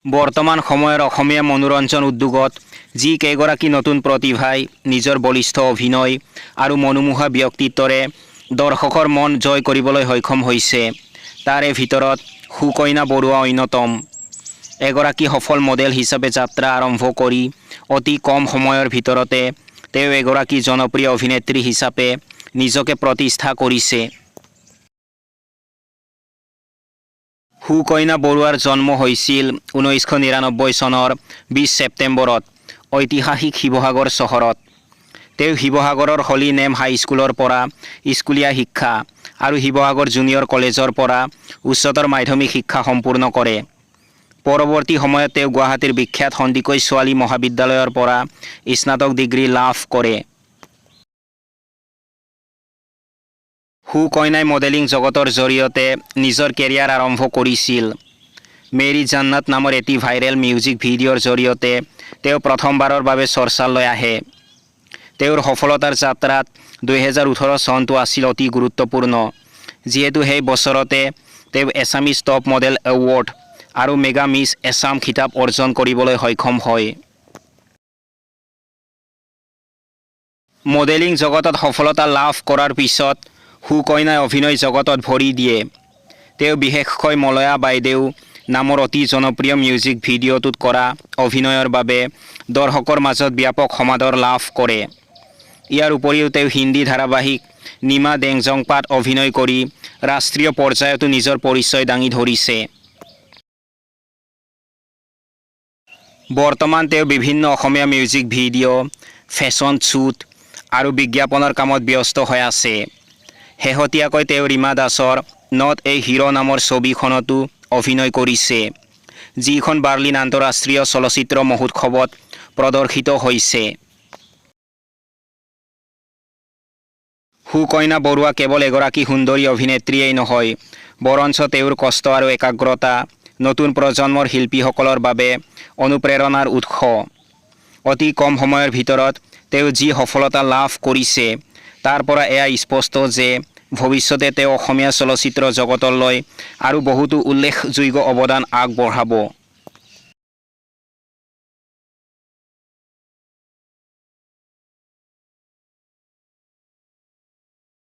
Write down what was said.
বৰ্তমান সময়ৰ অসমীয়া মনোৰঞ্জন উদ্যোগত যি কেইগৰাকী নতুন প্ৰতিভাই নিজৰ বলিষ্ঠ অভিনয় আৰু মনোমোহা ব্যক্তিত্বৰে দৰ্শকৰ মন জয় কৰিবলৈ সক্ষম হৈছে, তাৰে ভিতৰত সুকন্যা বৰুৱা অন্যতম। এগৰাকী সফল মডেল হিচাপে যাত্ৰা আৰম্ভ কৰি অতি কম সময়ৰ ভিতৰতে তেওঁ এগৰাকী জনপ্ৰিয় অভিনেত্ৰী হিচাপে নিজকে প্ৰতিষ্ঠা কৰিছে। সুকন্যা বৰুৱাৰ জন্ম হৈছিল 1999 চনৰ 20 ছেপ্টেম্বৰত ঐতিহাসিক শিৱসাগৰ চহৰত। তেওঁ শিৱসাগৰৰ হলি নেম হাইস্কুলৰ পৰা স্কুলীয়া শিক্ষা আৰু শিৱসাগৰ জুনিয়ৰ কলেজৰ পৰা উচ্চতৰ মাধ্যমিক শিক্ষা সম্পূৰ্ণ কৰে। পৰৱৰ্তী সময়ত তেওঁ গুৱাহাটীৰ বিখ্যাত সন্দিকৈ ছোৱালী মহাবিদ্যালয়ৰ পৰা স্নাতক ডিগ্ৰী লাভ কৰে। সুকন্যাই মডেলিং জগতৰ জৰিয়তে নিজৰ কেৰিয়াৰ আৰম্ভ কৰিছিল। মেৰী জান্নাত নামৰ এটি ভাইৰেল মিউজিক ভিডিঅ'ৰ জৰিয়তে তেওঁ প্ৰথমবাৰৰ বাবে চৰ্চালৈ আহে। তেওঁৰ সফলতাৰ যাত্ৰাত 2018 চনটো আছিল অতি গুৰুত্বপূৰ্ণ, যিহেতু সেই বছৰতে তেওঁ এছামিজ টপ মডেল এৱাৰ্ড আৰু মেগা মিছ এছাম খিতাপ অৰ্জন কৰিবলৈ সক্ষম হয়। মডেলিং জগতত সফলতা লাভ কৰাৰ পিছত সুকন্যাই অভিনয় জগতত ভৰি দিয়ে। তেওঁ বিশেষকৈ মলয়া বাইদেউ নামৰ অতি জনপ্ৰিয় মিউজিক ভিডিঅ'টোত কৰা অভিনয়ৰ বাবে দৰ্শকৰ মাজত ব্যাপক সমাদৰ লাভ কৰে। ইয়াৰ উপৰিও তেওঁ হিন্দী ধাৰাবাহিক নিমা ডেংজংপাত অভিনয় কৰি ৰাষ্ট্ৰীয় পৰ্যায়তো নিজৰ পৰিচয় দাঙি ধৰিছে। বৰ্তমান তেওঁ বিভিন্ন অসমীয়া মিউজিক ভিডিঅ', ফেশ্বন শ্বুট আৰু বিজ্ঞাপনৰ কামত ব্যস্ত হৈ আছে। শেহতীয়াকৈ তেওঁ ৰীমা দাসৰ নট এ হিৰো নামৰ ছবিখনতো অভিনয় কৰিছে, যিখন বাৰ্লিন আন্তঃৰাষ্ট্ৰীয় চলচ্চিত্ৰ মহোৎসৱত প্ৰদৰ্শিত হৈছে। সুকন্যা বৰুৱা কেৱল এগৰাকী সুন্দৰী অভিনেত্ৰীয়েই নহয়, বৰঞ্চ তেওঁৰ কষ্ট আৰু একাগ্ৰতা নতুন প্ৰজন্মৰ শিল্পীসকলৰ বাবে অনুপ্ৰেৰণাৰ উৎস। অতি কম সময়ৰ ভিতৰত তেওঁ যি সফলতা লাভ কৰিছে, তাৰ পৰা এয়া স্পষ্ট যে ভৱিষ্যতে তেওঁ অসমীয়া চলচ্চিত্ৰ জগতলৈ আৰু বহুতো উল্লেখযোগ্য অৱদান আগবঢ়াব।